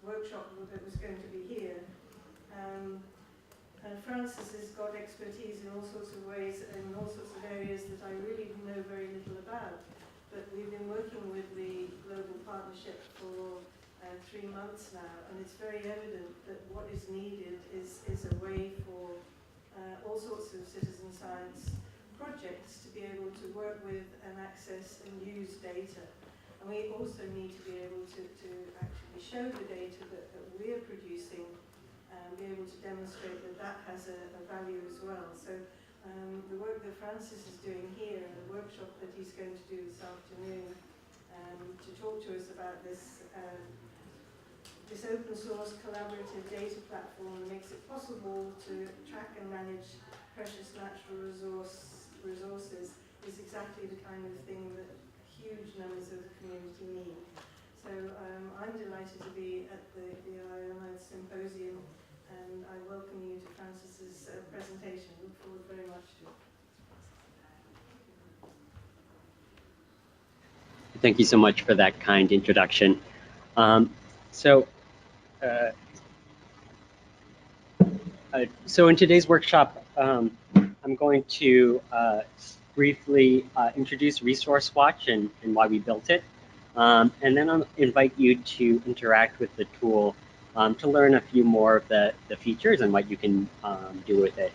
workshop that was going to be here. Francis has got expertise in all sorts of ways, in all sorts of areas that I really know very little about. But we've been working with the Global Partnership for 3 months now, and it's very evident that what is needed is a way for all sorts of citizen science projects to be able to work with and access and use data. And we also need to be able to actually show the data that we're producing and be able to demonstrate that that has a value as well. So the work that Francis is doing here and the workshop that he's going to do this afternoon to talk to us about this this open source collaborative data platform makes it possible to track and manage precious natural resources is exactly the kind of thing that huge numbers of the community need. So I'm delighted to be at the IONI Symposium, and I welcome you to Francis's presentation. Look forward very much to it. Thank you so much for that kind introduction. So in today's workshop, I'm going to briefly introduce Resource Watch and why we built it. And then I'll invite you to interact with the tool to learn a few more of the features and what you can do with it.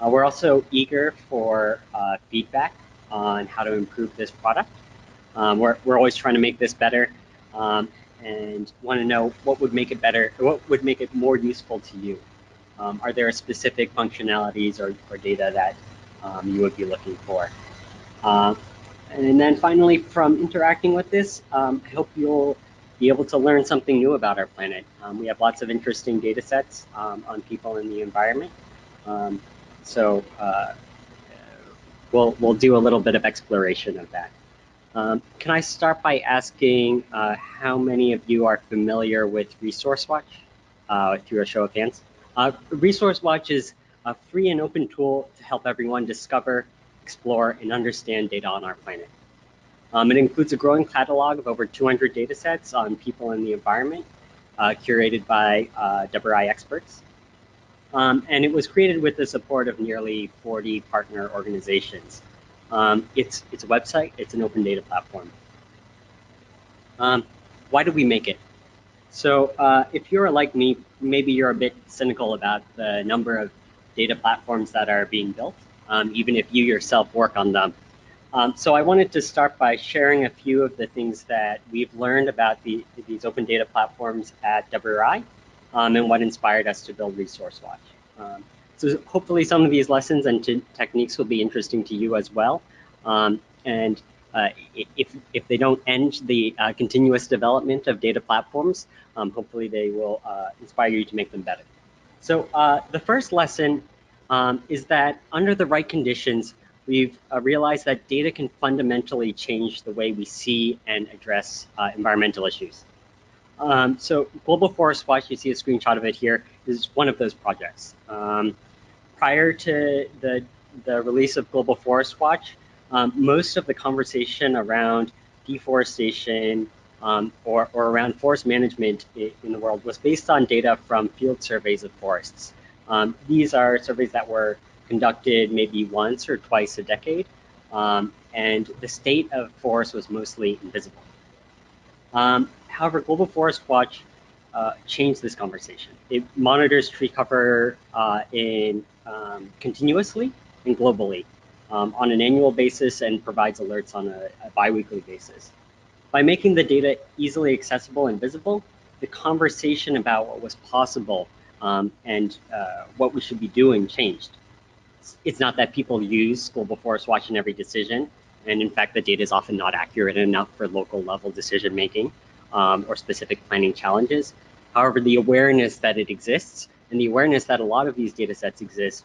We're also eager for feedback on how to improve this product. We're always trying to make this better and want to know what would make it better, or what would make it more useful to you. Are there specific functionalities or data that you would be looking for? And then finally, from interacting with this, I hope you'll be able to learn something new about our planet. We have lots of interesting data sets on people in the environment. So we'll do a little bit of exploration of that. Can I start by asking how many of you are familiar with Resource Watch? Through a show of hands. Resource Watch is a free and open tool to help everyone discover, explore, and understand data on our planet. It includes a growing catalog of over 200 data sets on people in the environment, curated by WRI experts. And it was created with the support of nearly 40 partner organizations. It's a website, it's an open data platform. Why did we make it? So if you're like me, maybe you're a bit cynical about the number of data platforms that are being built, even if you yourself work on them. So I wanted to start by sharing a few of the things that we've learned about these open data platforms at WRI and what inspired us to build Resource Watch. So hopefully some of these lessons and techniques will be interesting to you as well. And if they don't end the continuous development of data platforms, hopefully they will inspire you to make them better. So the first lesson is that under the right conditions, we've realized that data can fundamentally change the way we see and address environmental issues. So Global Forest Watch, you see a screenshot of it here, is one of those projects. Prior to the release of Global Forest Watch, most of the conversation around deforestation or around forest management in the world was based on data from field surveys of forests. These are surveys that were conducted maybe once or twice a decade, and the state of forests was mostly invisible. However, Global Forest Watch changed this conversation. It monitors tree cover continuously and globally on an annual basis and provides alerts on a bi-weekly basis. By making the data easily accessible and visible, the conversation about what was possible and what we should be doing changed. It's not that people use Global Forest Watch in every decision, and in fact the data is often not accurate enough for local level decision making or specific planning challenges. However, the awareness that it exists and the awareness that a lot of these data sets exist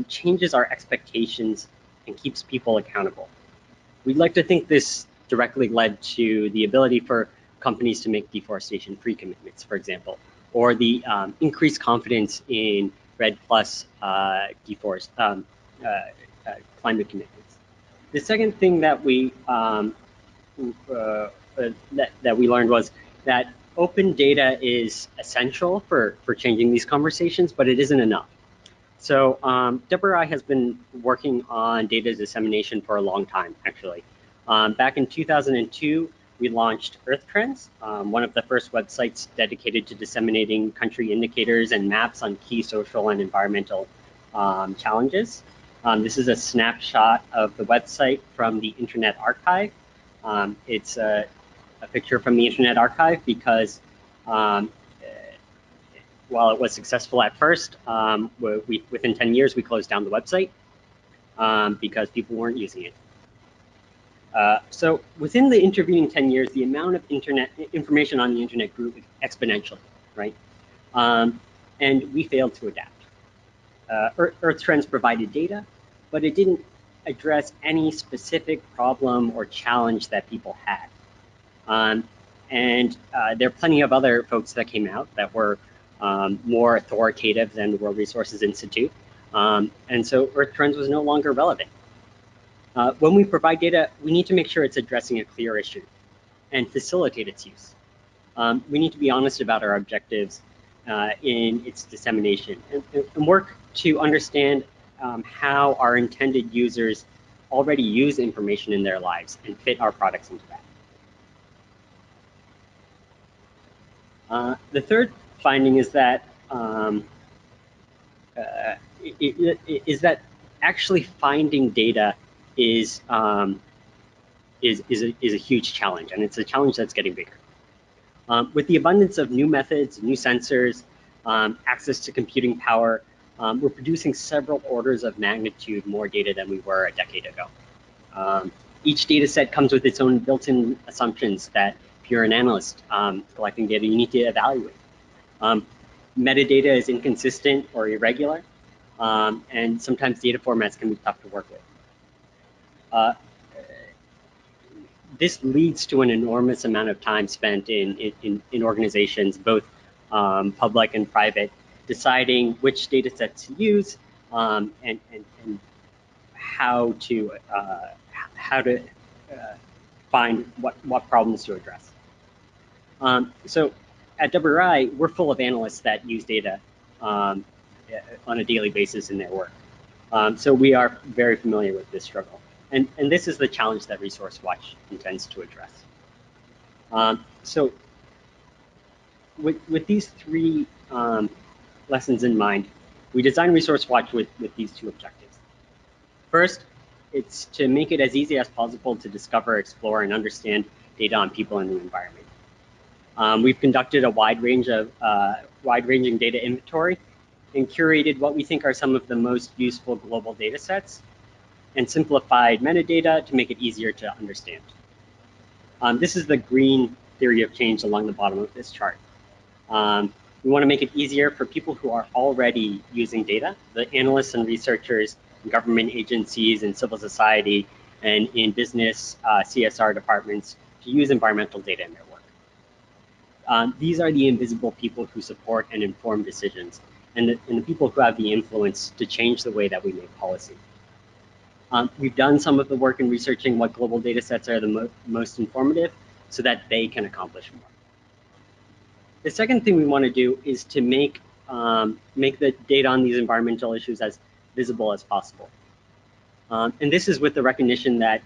changes our expectations and keeps people accountable. We'd like to think this directly led to the ability for companies to make deforestation-free commitments, for example, or the increased confidence in REDD+ climate commitments. The second thing that we learned was that open data is essential for changing these conversations, but it isn't enough. So WRI has been working on data dissemination for a long time, actually. Back in 2002, we launched Earth Trends, one of the first websites dedicated to disseminating country indicators and maps on key social and environmental challenges. This is a snapshot of the website from the Internet Archive. It's a picture from the Internet Archive because while it was successful at first, within 10 years we closed down the website because people weren't using it. So within the intervening 10 years, the amount of internet information on the internet grew exponentially, right? And we failed to adapt. Earth Trends provided data, but it didn't address any specific problem or challenge that people had. And there are plenty of other folks that came out that were more authoritative than the World Resources Institute. And so Earth Trends was no longer relevant. When we provide data, we need to make sure it's addressing a clear issue and facilitate its use. We need to be honest about our objectives in its dissemination and work to understand how our intended users already use information in their lives and fit our products into that. The third finding is that actually finding data is a huge challenge, and it's a challenge that's getting bigger. With the abundance of new methods, new sensors, access to computing power, we're producing several orders of magnitude more data than we were a decade ago. Each data set comes with its own built-in assumptions that if you're an analyst collecting data, you need to evaluate. Metadata is inconsistent or irregular, and sometimes data formats can be tough to work with. This leads to an enormous amount of time spent in organizations, both public and private, deciding which data sets to use and how to find what problems to address. So at WRI, we're full of analysts that use data on a daily basis in their work. So we are very familiar with this struggle. And this is the challenge that Resource Watch intends to address. So with these three lessons in mind, we designed Resource Watch with these two objectives. First, it's to make it as easy as possible to discover, explore, and understand data on people and the environment. We've conducted a wide-ranging data inventory and curated what we think are some of the most useful global data sets and simplified metadata to make it easier to understand. This is the green theory of change along the bottom of this chart. We want to make it easier for people who are already using data, the analysts and researchers, in government agencies and civil society, and in business CSR departments to use environmental data in their work. These are the invisible people who support and inform decisions, and the people who have the influence to change the way that we make policy. We've done some of the work in researching what global data sets are the most informative so that they can accomplish more. The second thing we want to do is to make the data on these environmental issues as visible as possible. And this is with the recognition that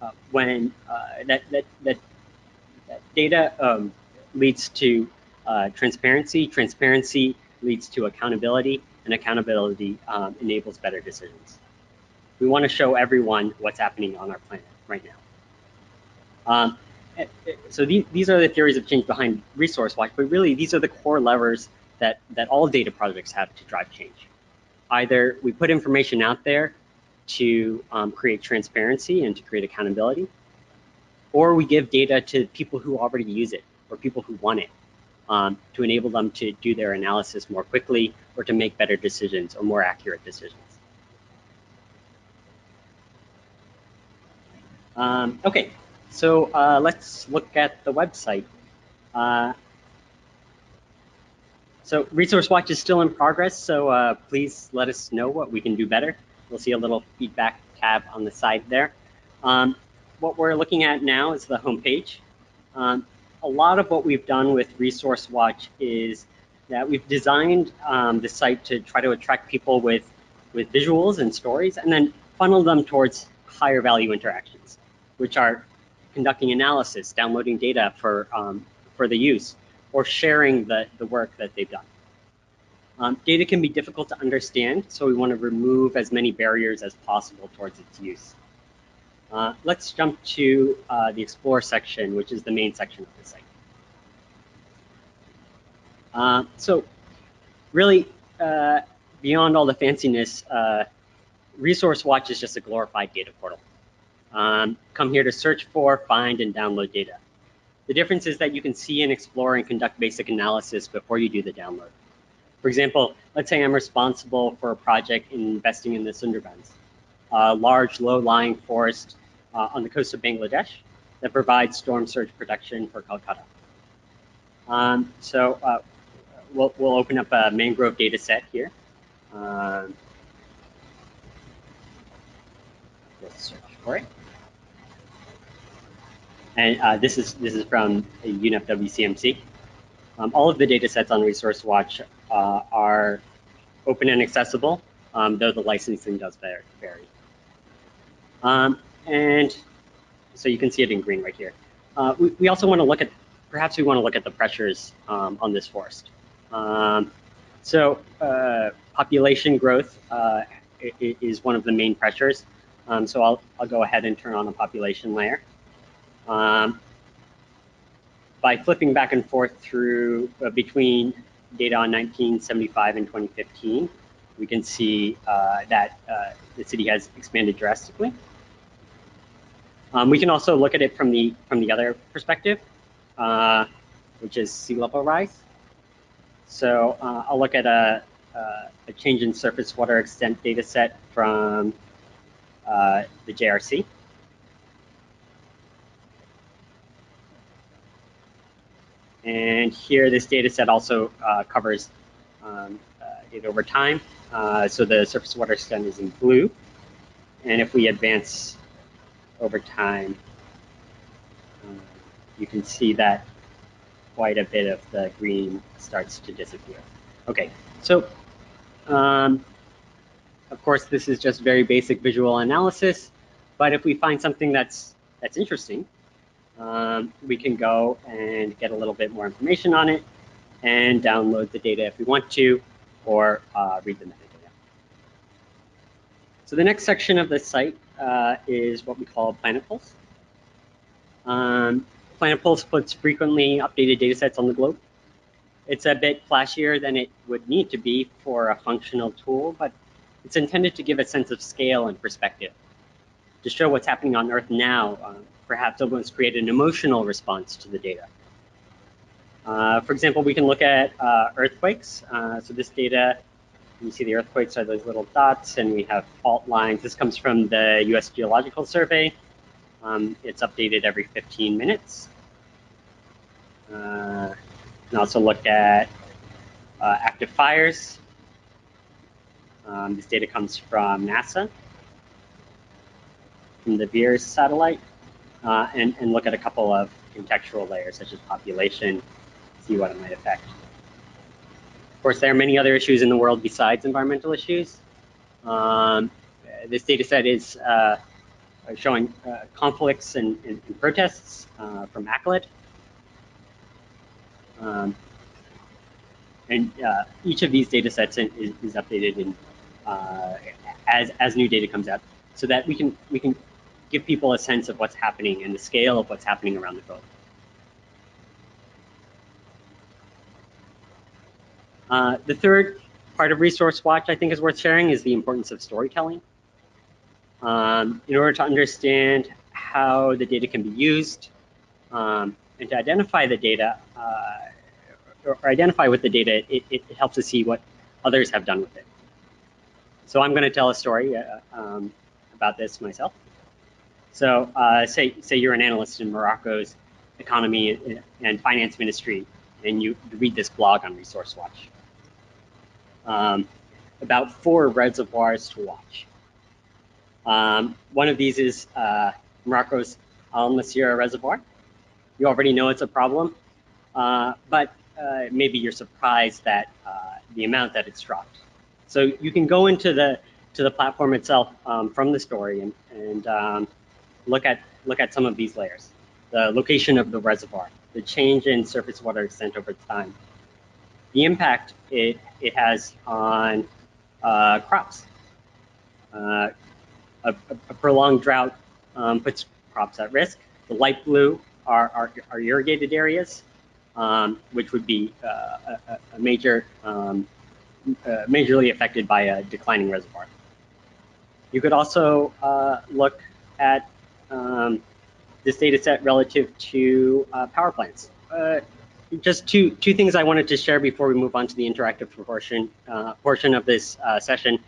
that data leads to transparency, transparency leads to accountability, and accountability enables better decisions. We want to show everyone what's happening on our planet right now. So these are the theories of change behind Resource Watch, but really these are the core levers that all data projects have to drive change. Either we put information out there to create transparency and to create accountability, or we give data to people who already use it or people who want it to enable them to do their analysis more quickly or to make better decisions or more accurate decisions. Okay, so let's look at the website. So Resource Watch is still in progress, so please let us know what we can do better. You'll see a little feedback tab on the side there. What we're looking at now is the homepage. a lot of what we've done with Resource Watch is that we've designed the site to try to attract people with visuals and stories, and then funnel them towards higher value interactions, which are conducting analysis, downloading data for the use, or sharing the work that they've done. Data can be difficult to understand, so we want to remove as many barriers as possible towards its use. Let's jump to the Explore section, which is the main section of the site. So really, beyond all the fanciness, Resource Watch is just a glorified data portal. Come here to search for, find, and download data. The difference is that you can see and explore and conduct basic analysis before you do the download. For example, let's say I'm responsible for a project investing in the Sundarbans, a large low-lying forest on the coast of Bangladesh that provides storm surge protection for Calcutta. We'll open up a mangrove data set here. Let's search for it. And this is from UNEP WCMC. All of the data sets on Resource Watch are open and accessible, though the licensing does vary. And so you can see it in green right here. We also want to look at, perhaps we want to look at the pressures on this forest. Population growth is one of the main pressures. So I'll go ahead and turn on the population layer. By flipping back and forth through between data on 1975 and 2015, we can see that the city has expanded drastically. We can also look at it from the other perspective, which is sea level rise. So I'll look at a change in surface water extent data set from the JRC. And here, this data set also covers it over time. So the surface water extent is in blue. And if we advance over time, you can see that quite a bit of the green starts to disappear. Okay, so of course, this is just very basic visual analysis. But if we find something that's interesting, we can go and get a little bit more information on it and download the data if we want to, or read the metadata. So the next section of the site is what we call Planet Pulse. Planet Pulse puts frequently updated data sets on the globe. It's a bit flashier than it would need to be for a functional tool, but it's intended to give a sense of scale and perspective, to show what's happening on Earth now. Perhaps someone's created an emotional response to the data. For example, we can look at earthquakes. So this data, you see the earthquakes are those little dots, and we have fault lines. This comes from the US Geological Survey. It's updated every 15 minutes. We can also look at active fires. This data comes from NASA, from the VIIRS satellite, and look at a couple of contextual layers, such as population, see what it might affect. Of course, there are many other issues in the world besides environmental issues. This data set is showing conflicts and protests from ACLED. Each of these data sets is updated in, as new data comes out, so that we can give people a sense of what's happening and the scale of what's happening around the globe. The third part of Resource Watch I think is worth sharing is the importance of storytelling. In order to understand how the data can be used and to identify the data, or identify with the data, it helps us see what others have done with it. So I'm going to tell a story about this myself. So say you're an analyst in Morocco's economy and finance ministry, and you read this blog on Resource Watch about 4 reservoirs to watch. One of these is Morocco's Al Masira Reservoir. you already know it's a problem, but maybe you're surprised that the amount that it's dropped. So you can go into the platform itself from the story and look at some of these layers. The location of the reservoir, the change in surface water extent over time, the impact it has on crops. A prolonged drought puts crops at risk. The light blue are irrigated areas, which would be a major, majorly affected by a declining reservoir. You could also look at this data set relative to power plants. Just two things I wanted to share before we move on to the interactive portion of this session.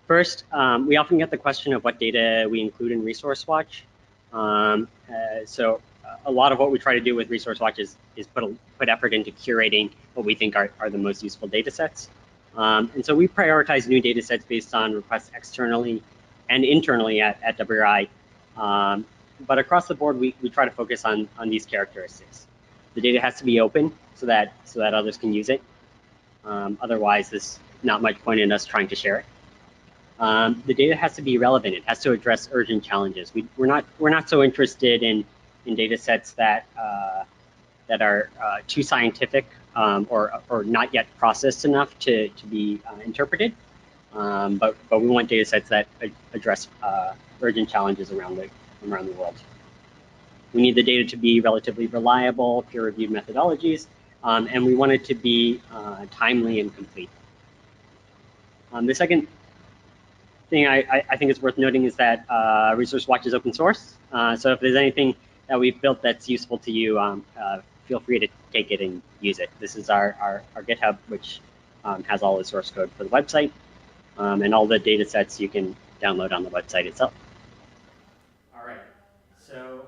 First, we often get the question of what data we include in Resource Watch. So a lot of what we try to do with Resource Watch is put effort into curating what we think are the most useful data sets. And so we prioritize new data sets based on requests externally and internally at WRI. But across the board, we try to focus on these characteristics. The data has to be open so that others can use it. Otherwise, there's not much point in us trying to share it. The data has to be relevant. It has to address urgent challenges. We're not so interested in data sets that are too scientific or not yet processed enough to be interpreted. But we want data sets that address urgent challenges around the world. We need the data to be relatively reliable, peer-reviewed methodologies, and we want it to be timely and complete. The second thing I think is worth noting is that Resource Watch is open source. So if there's anything that we've built that's useful to you, feel free to take it and use it. This is our GitHub, which has all the source code for the website, and all the data sets you can download on the website itself. All right, so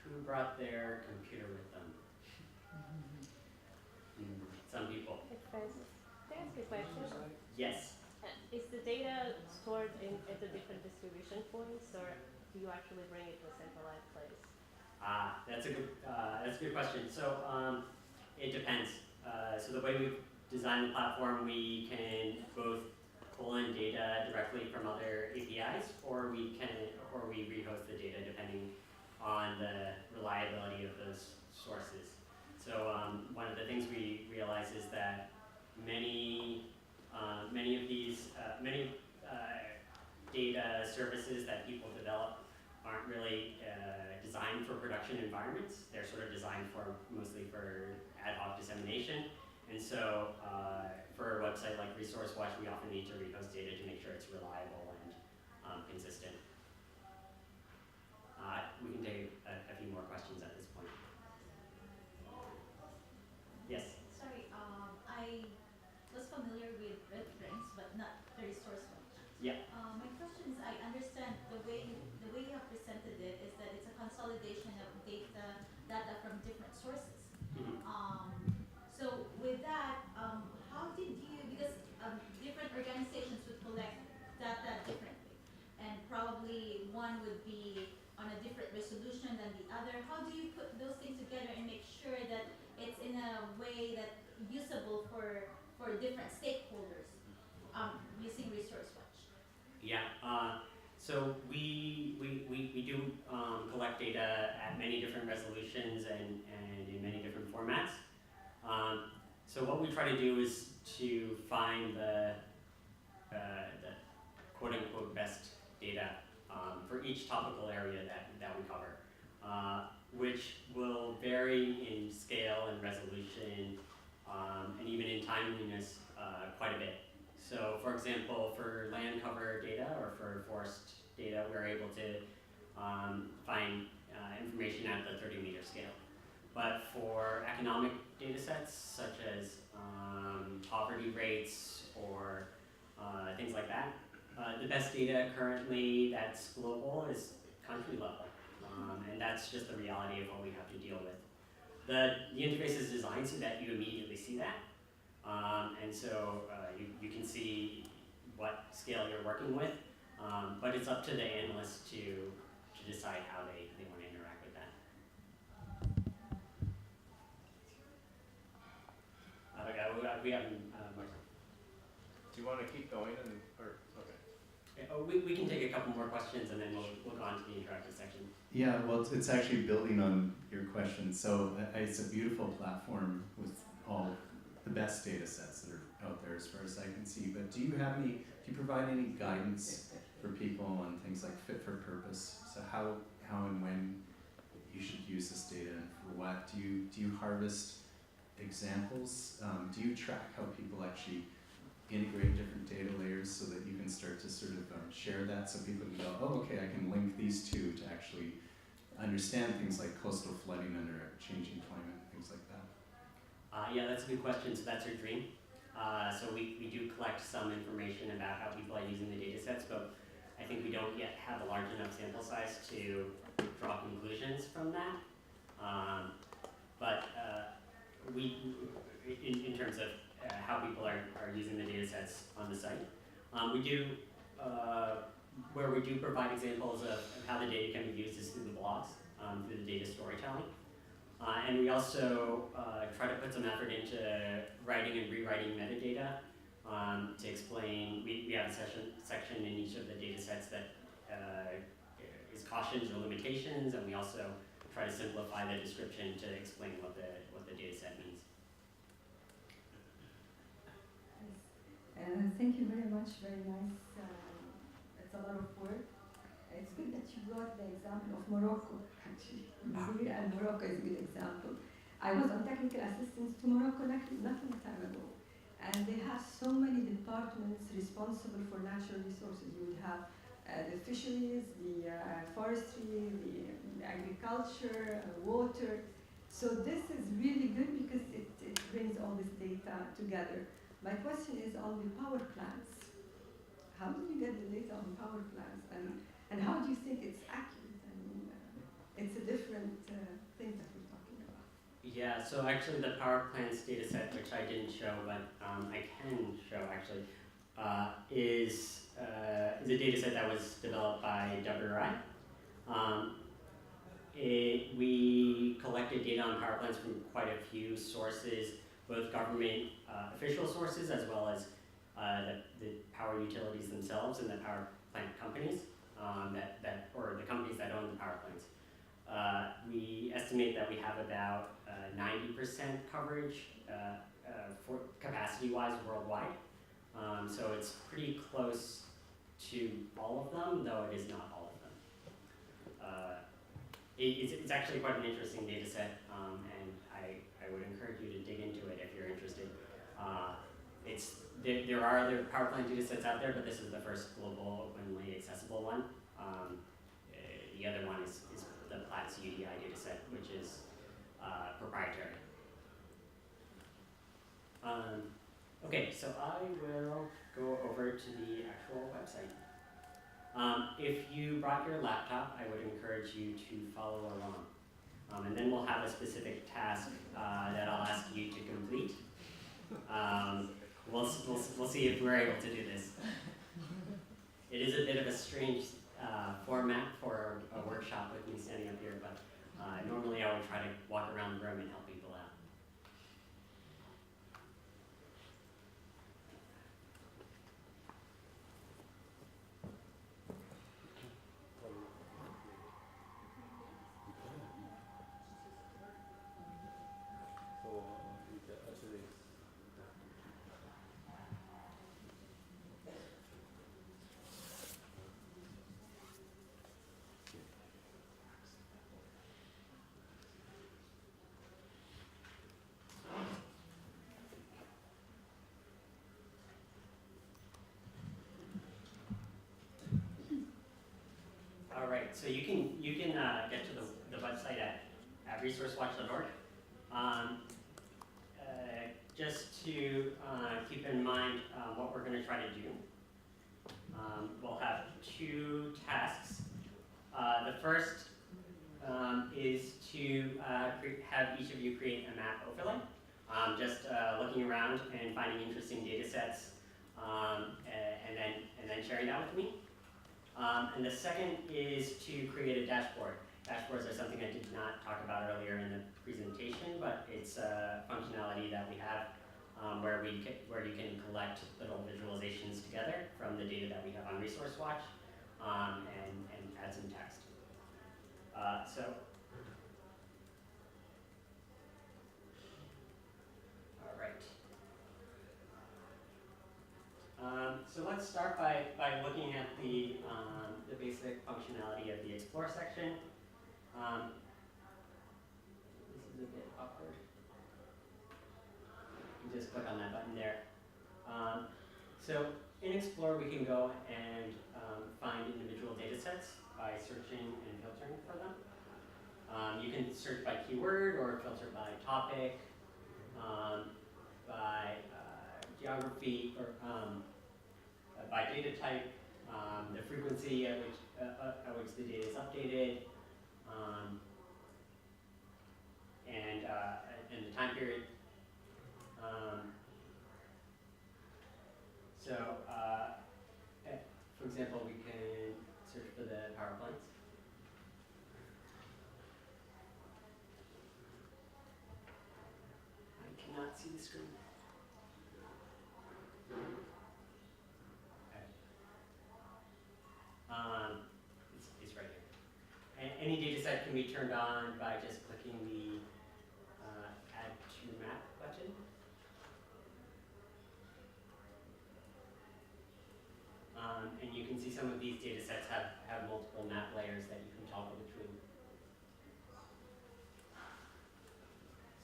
who brought their computer with them? Some people. Can I ask a question? Yes. Is the data stored at the different distribution points, or do you actually bring it to a centralized place? That's a good question. So it depends. So the way we've designed the platform, we can both pull in data directly from other APIs, or we rehost the data depending on the reliability of those sources. So one of the things we realize is that many of these data services that people develop aren't really designed for production environments. They're sort of designed mostly for ad hoc dissemination. And so for a website like Resource Watch, we often need to rehost data to make sure it's reliable and consistent. We can take a few more questions at this point. Yes? Sorry, I was familiar with reference, but not the Resource Watch. Yeah. My question is, I understand the way you have presented it is that it's a consolidation of data from different sources. So with that, how did you, because different organizations would collect data differently, and probably one would be on a different resolution than the other. How do you put those things together and make sure that it's in a way that usable for different stakeholders using Resource Watch? Yeah. So we do collect data at many different resolutions and in many different formats. So what we try to do is to find the quote-unquote best data for each topical area that we cover, which will vary in scale and resolution and even in timeliness quite a bit. So for example, for land cover data or for forest data, we're able to find information at the 30-meter scale. But for economic data sets, such as poverty rates or things like that, the best data currently that's global is country level. And that's just the reality of what we have to deal with. The interface is designed so that you immediately see that. And so you can see what scale you're working with, but it's up to the analyst to decide how they want to interact with that. we haven't, Marcel. Do you want to keep going or okay? We can take a couple more questions and then we'll go on to the interactive section. Yeah, well, it's actually building on your question. So it's a beautiful platform with all the best data sets that are out there as far as I can see. But do you provide any guidance for people on things like fit for purpose? So how and when you should use this data and for what? Do you harvest examples? Do you track how people actually integrate different data layers so that you can start to sort of share that so people can go, oh, okay, I can link these two to actually understand things like coastal flooding under a changing climate, things like that? Yeah, that's a good question. So that's our dream. So we do collect some information about how people are using the data sets, but I think we don't yet have a large enough sample size to draw conclusions from that. But in terms of how people are using the data sets on the site, we do, where we do provide examples of how the data can be used is through the blogs, through the data storytelling. And we also try to put some effort into writing and rewriting metadata to explain. We have a section in each of the data sets that is cautions or limitations, and we also try to simplify the description to explain what the data set means. Thank you very much, very nice. It's a lot of work. It's good that you brought the example of Morocco, actually. Here and Morocco is a good example. I was on technical assistance to Morocco not a time ago. And they have so many departments responsible for natural resources. You would have the fisheries, the forestry, the agriculture, water. So this is really good because it brings all this data together. My question is on the power plants. How do you get the data on power plants, and how do you think it's accurate? I mean, it's a different thing that we're talking about. Yeah, so actually the power plants data set, which I didn't show, but I can show actually, is a data set that was developed by WRI. We collected data on power plants from quite a few sources, both government official sources as well as the power utilities themselves and the power plant companies or the companies that own the power plants. We estimate that we have about 90% coverage for capacity-wise worldwide. So it's pretty close to all of them, though it is not all of them. It's actually quite an interesting data set, and I would encourage you to dig into it if you're interested. There are other power plant data sets out there, but this is the first global openly accessible one. The other one is the Platts UDI data set, which is proprietary. Okay, so I will go over to the actual website. If you brought your laptop, I would encourage you to follow along. And then we'll have a specific task that I'll ask you to complete. We'll see if we're able to do this. It is a bit of a strange format for a workshop with me standing up here, but normally I would try to walk around the room and help people out. All right, so you can get to the website at resourcewatch.org. Just to keep in mind what we're going to try to do. We'll have two tasks. The first is to have each of you create a map overlay. Just looking around and finding interesting data sets, and then sharing that with me. And the second is to create a dashboard. Dashboards are something I did not talk about earlier in the presentation, but it's a functionality that we have where you can collect little visualizations together from the data that we have on Resource Watch, and add some text. All right. So let's start by looking at the basic functionality of the Explore section. This is a bit awkward. You just click on that button there. So in Explore, we can go and find individual data sets by searching and filtering for them. You can search by keyword or filter by topic, by geography, or by data type, the frequency at which the data is updated, and the time period. For example, we can search for the power plants. I cannot see the screen. Okay. It's right here. Any data set can be turned on by just clicking the Add to Map button. And you can see some of these data sets have multiple map layers that you can toggle between.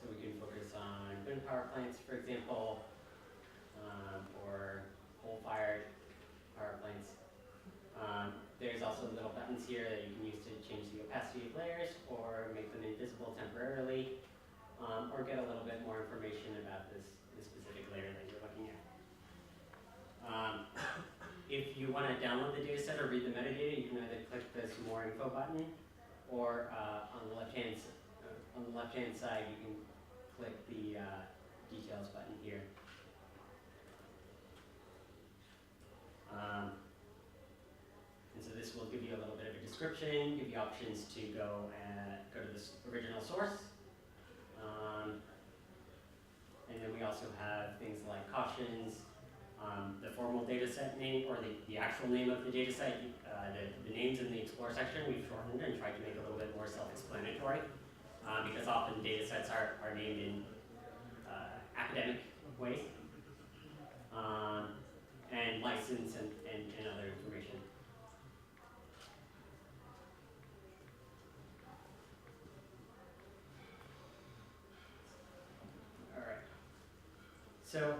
So we can focus on wind power plants, for example, or coal-fired power plants. There's also little buttons here that you can use to change the opacity of layers or make them invisible temporarily, or get a little bit more information about this specific layer that you're looking at. If you want to download the data set or read the metadata, you can either click this More Info button, or on the left-hand side, you can click the Details button here. And so this will give you a little bit of a description, give you options to go to this original source. And then we also have things like cautions, the formal data set name, or the actual name of the data set. The names in the Explore section we've shortened and tried to make it a little bit more self-explanatory, because often data sets are named in academic ways, and license and other information. All right. So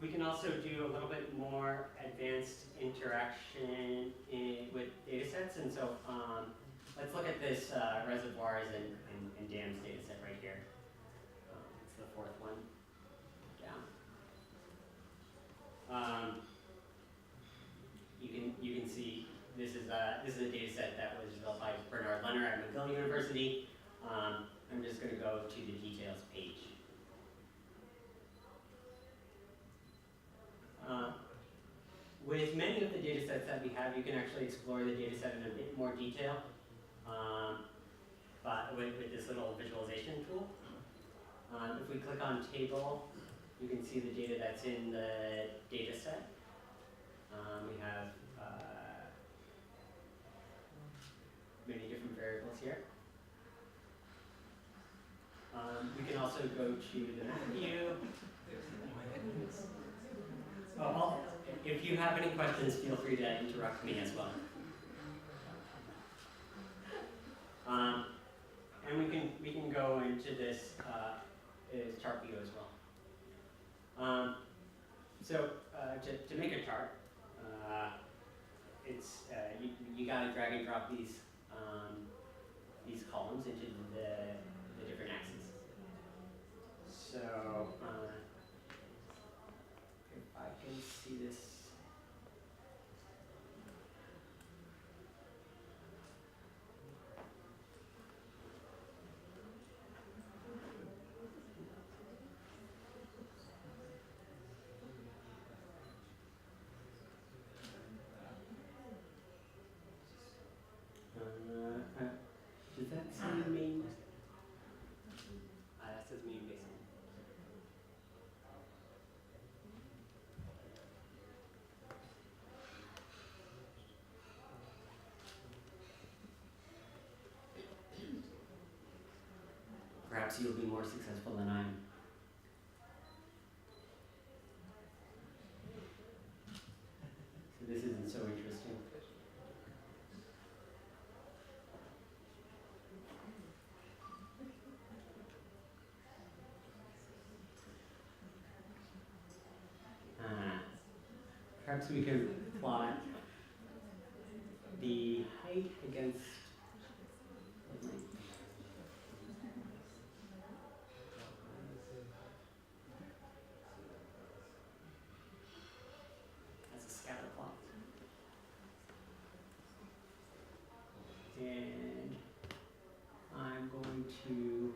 we can also do a little bit more advanced interaction with data sets. And so let's look at this reservoirs and dams data set right here. It's the fourth one down. You can see this is a data set that was developed by Bernard Lenner at McGill University. I'm just going to go to the details page. With many of the data sets that we have, you can actually explore the data set in a bit more detail, but with this little visualization tool. If we click on table, you can see the data that's in the data set. We have many different variables here. We can also go to the map view. If you have any questions, feel free to interrupt me as well. And we can go into this chart view as well. To make a chart, you gotta drag and drop these columns into the different axes. So if I can see this. Does that seem maybe perhaps you'll be more successful than I am. So this isn't so interesting. Perhaps we can plot the height against the length. That's a scatter plot. And I'm going to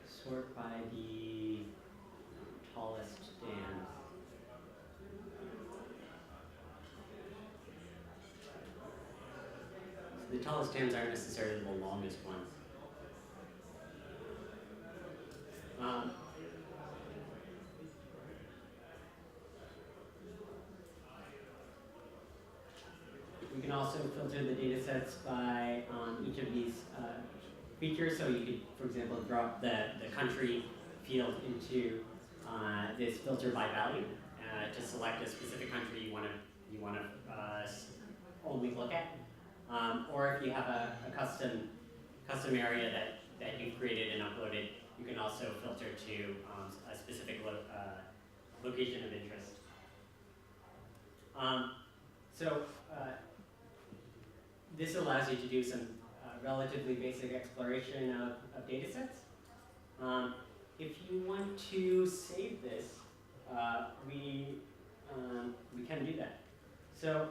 sort by the tallest dams. So the tallest dams aren't necessarily the longest ones. We can also filter the data sets by each of these features. So you could, for example, drop the country field into this filter by value to select a specific country you want to only look at, or if you have a custom area that you've created and uploaded, you can also filter to a specific location of interest. This allows you to do some relatively basic exploration of data sets. If you want to save this, we can do that. So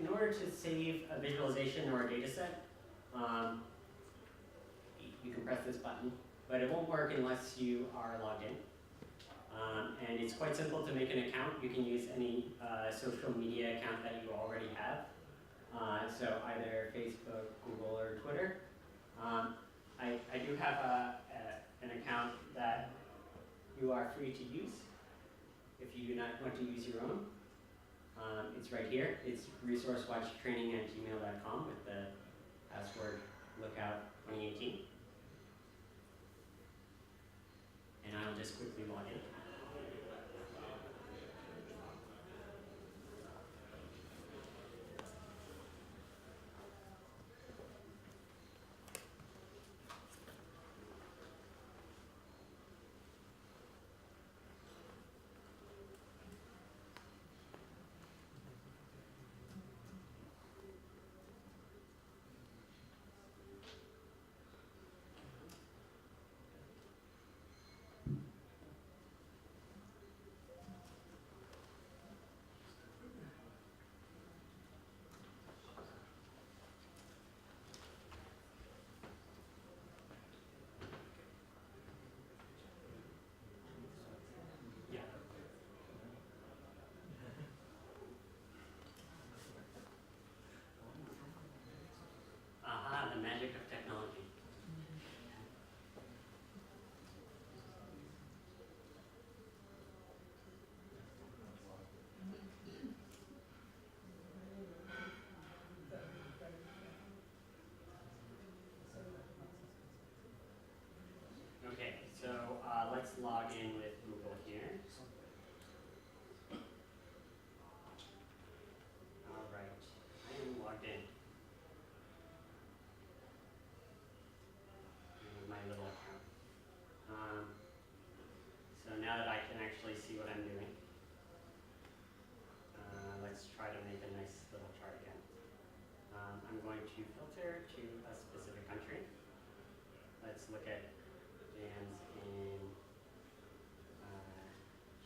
in order to save a visualization or a data set, you can press this button, but it won't work unless you are logged in. And it's quite simple to make an account. You can use any social media account that you already have. So either Facebook, Google, or Twitter. I do have an account that you are free to use if you do not want to use your own. It's right here. It's resourcewatchtraining@gmail.com with the password lookout2018. And I'll just quickly log in. The magic of technology. Okay, so let's log in with Google here. All right, I am logged in. My little account. So now that I can actually see what I'm doing, let's try to make a nice little chart again. I'm going to filter to a specific country. Let's look at dams in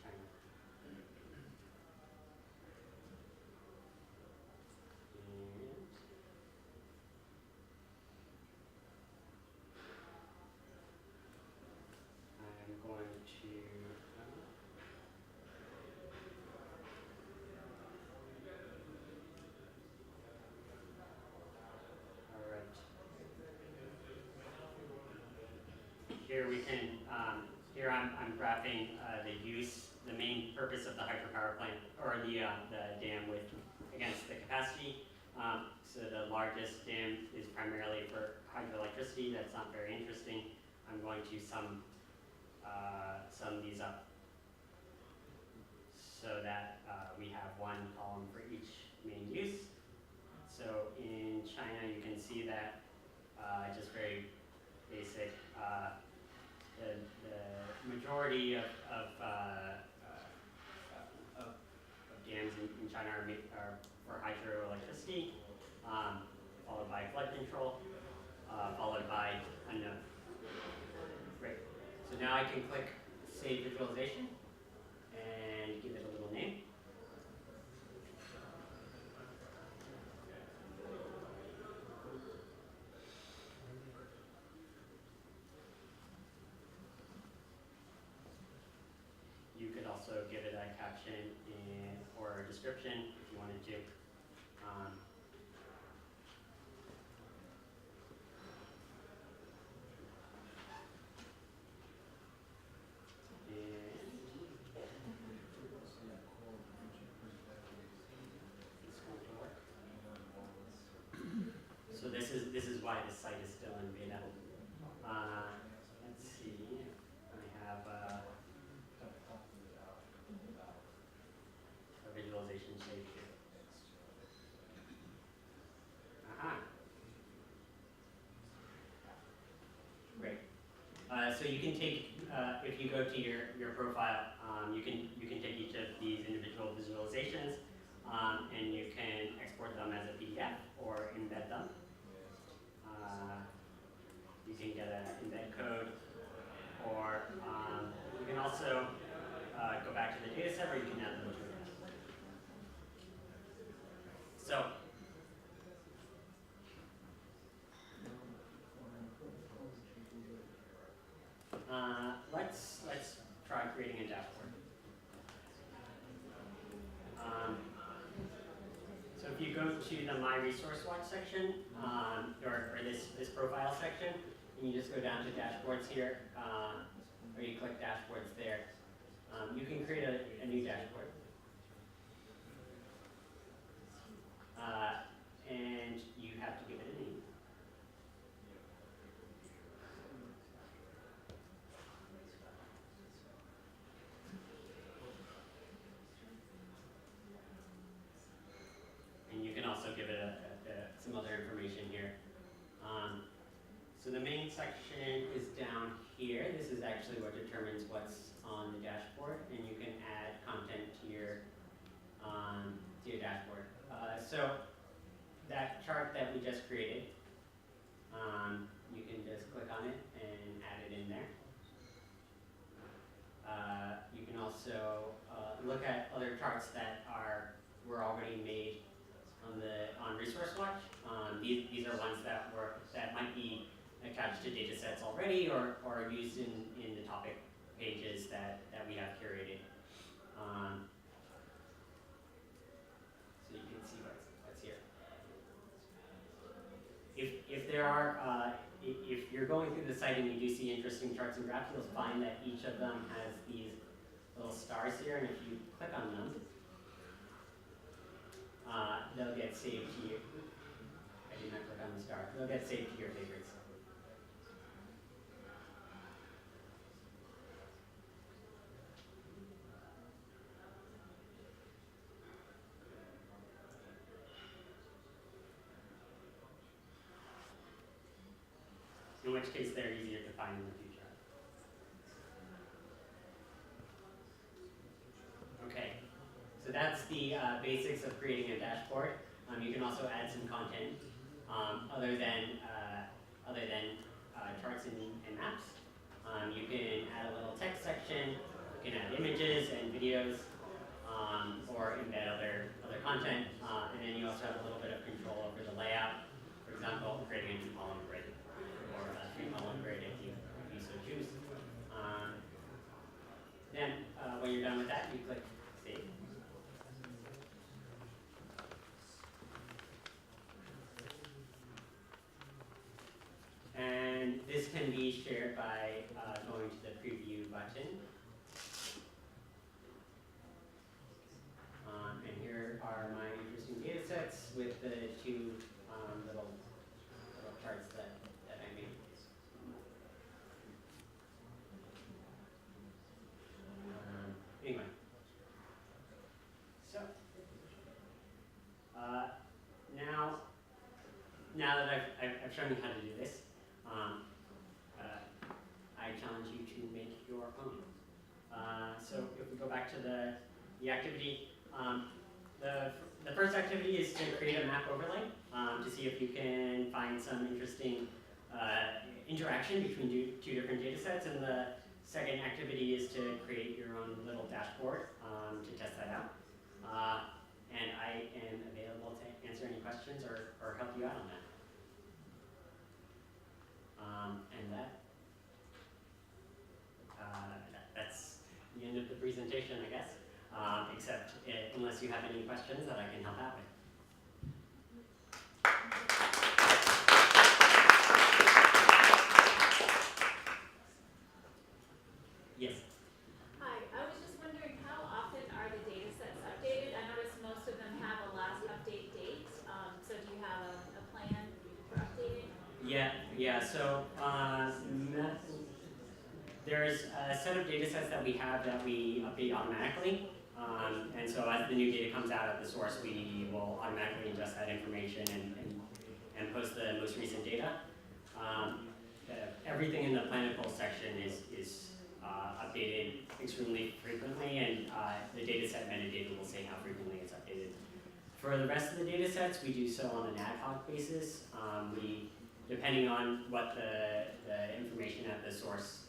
China. And I'm going to all right. Here we can here I'm graphing the main purpose of the hydropower plant or the dam with against the capacity. So the largest dam is primarily for hydroelectricity. That's not very interesting. I'm going to sum these up so that we have one column for each main use. So in China, you can see that just very basic. The majority of dams in China are for hydroelectricity, followed by flood control, followed by unknown. Great. So now I can click Save Visualization and give it a little name. You could also give it a caption or a description if you wanted to. So this is why the site is still in beta. Let's see. I have a visualization saved here. Aha. Great. So you can take if you go to your profile, you can take each of these individual visualizations and you can export them as a PDF or embed them. You can get an embed code, or you can also go back to the data set, or you can add them to it. So let's try creating a dashboard. So if you go to the My Resource Watch section, or this profile section, and you just go down to dashboards here, or you click dashboards there, you can create a new dashboard. And you have to give it a name. And you can also give it some other information here. So the main section is down here. This is actually what determines what's on the dashboard, and you can add content to your dashboard. So that chart that we just created, you can just click on it and add it in there. You can also look at other charts that were already made on Resource Watch. These are ones that might be attached to data sets already or used in the topic pages that we have curated. So you can see what's here. If there are, if you're going through the site and you do see interesting charts and graphs, you'll find that each of them has these little stars here, and if you click on them, they'll get saved to you. I did not click on the star. They'll get saved to your favorites. In which case they're easier to find in the future. Okay, so that's the basics of creating a dashboard. You can also add some content other than charts and maps. You can add a little text section. You can add images and videos, or embed other content. And then you also have a little bit of control over the layout. For example, creating a two-column grid, or a three-column grid if you so choose. Then when you're done with that, you click Save. And this can be shared by going to the preview button. And here are my interesting data sets with the two now that I've shown you how to do this, I challenge you to make your own. So if we go back to the activity, the first activity is to create a map overlay to see if you can find some interesting interaction between two different data sets, and the second activity is to create your own little dashboard to test that out. And I am available to answer any questions or help you out on that. That's the end of the presentation, I guess. Except unless you have any questions that I can help out with. Yes. Hi, I was just wondering how often are the data sets updated? I noticed most of them have a last update date. So do you have a plan for updating? Yeah. So there's a set of data sets that we have that we update automatically. And so as the new data comes out at the source, we will automatically ingest that information and post the most recent data. Everything in the Planet Pulse section is updated extremely frequently, and the data set metadata will say how frequently it's updated. For the rest of the data sets, we do so on an ad hoc basis. Depending on what the information at the source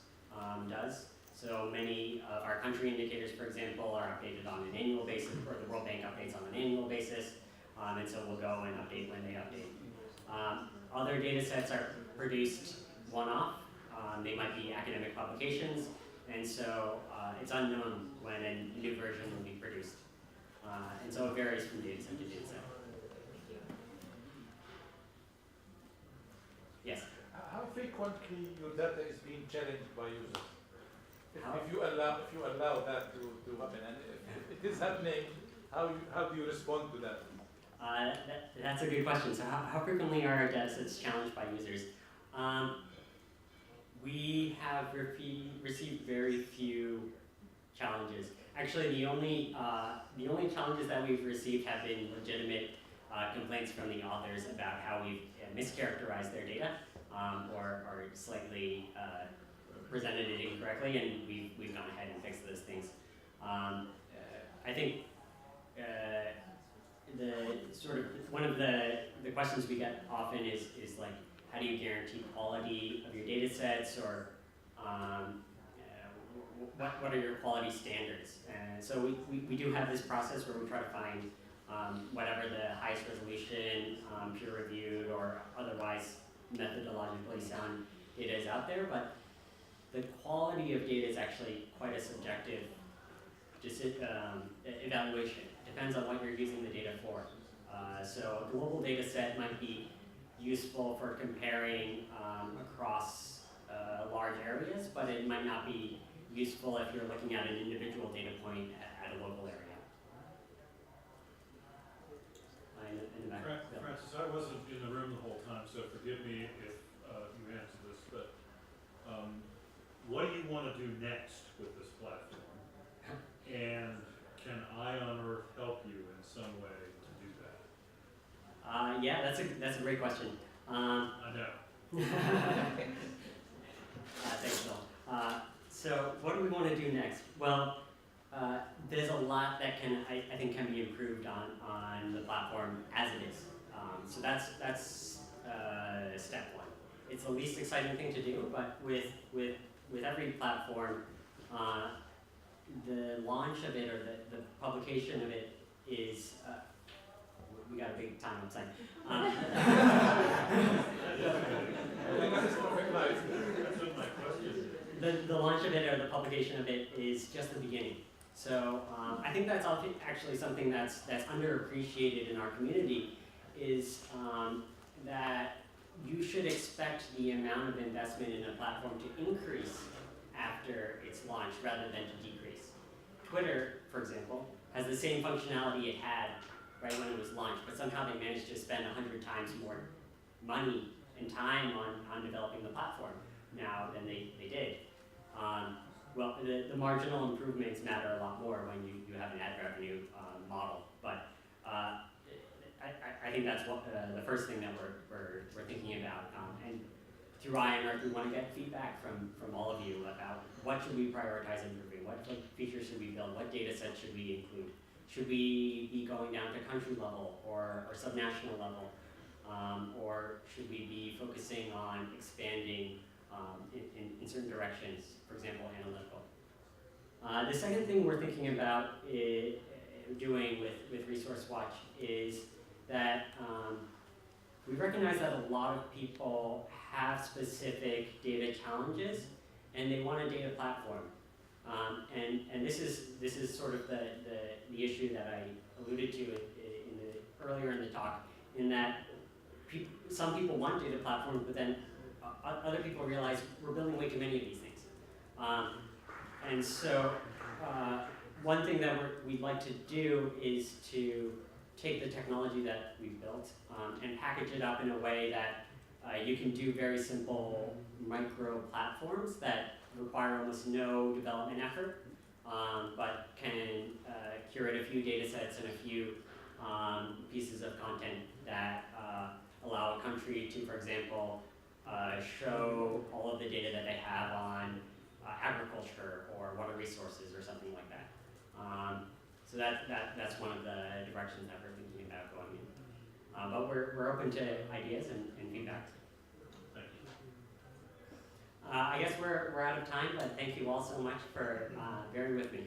does. So many of our country indicators, for example, are updated on an annual basis, or the World Bank updates on an annual basis, and so we'll go and update when they update. Other data sets are produced one-off. They might be academic publications, and so it's unknown when a new version will be produced. And so it varies from data set to data set. Yes? How frequently your data is being challenged by users? How? If you allow that to happen, and if it is happening, how do you respond to that? That's a good question. So how frequently are our datasets challenged by users? We have received very few challenges. Actually, the only challenges that we've received have been legitimate complaints from the authors about how we've mischaracterized their data or slightly presented it incorrectly, and we've gone ahead and fixed those things. I think one of the questions we get often is like, how do you guarantee quality of your data sets, or what are your quality standards? And so we do have this process where we try to find whatever the highest resolution, peer-reviewed, or otherwise methodologically sound data is out there, but the quality of data is actually quite a subjective evaluation. Depends on what you're using the data for. So a global data set might be useful for comparing across large areas, but it might not be useful if you're looking at an individual data point at a local area. In the back. Francis, I wasn't in the room the whole time, so forgive me if you answer this, but what do you want to do next with this platform? And can I on Earth help you in some way to do that? Yeah, that's a great question. I know. Thanks, Bill. So what do we want to do next? Well, there's a lot that I think can be improved on the platform as it is. So that's step one. It's the least exciting thing to do, but with every platform, the launch of it or the publication of it is, we got a big time upside. The launch of it or the publication of it is just the beginning. So I think that's actually something that's underappreciated in our community, is that you should expect the amount of investment in a platform to increase after it's launched rather than to decrease. Twitter, for example, has the same functionality it had right when it was launched, but somehow they managed to spend 100 times more money and time on developing the platform now than they did. Well, the marginal improvements matter a lot more when you have an ad revenue model, but I I think that's what, the first thing that we're thinking about. And through IMR, we want to get feedback from all of you about what should we prioritize improving, what features should we build, what data sets should we include. Should we be going down to country level or subnational level? Or should we be focusing on expanding in certain directions, for example, analytical? The second thing we're thinking about doing with Resource Watch is that we recognize that a lot of people have specific data challenges and they want a data platform. And this is sort of the issue that I alluded to earlier in the talk, in that some people want data platforms, but then other people realize we're building way too many of these things. And so one thing that we'd like to do is to take the technology that we've built and package it up in a way that you can do very simple micro platforms that require almost no development effort, but can curate a few data sets and a few pieces of content that allow a country to, for example, show all of the data that they have on agriculture or water resources or something like that. So that's one of the directions that we're thinking about going in. But we're open to ideas and feedback. Thank you. I guess we're out of time, but thank you all so much for bearing with me.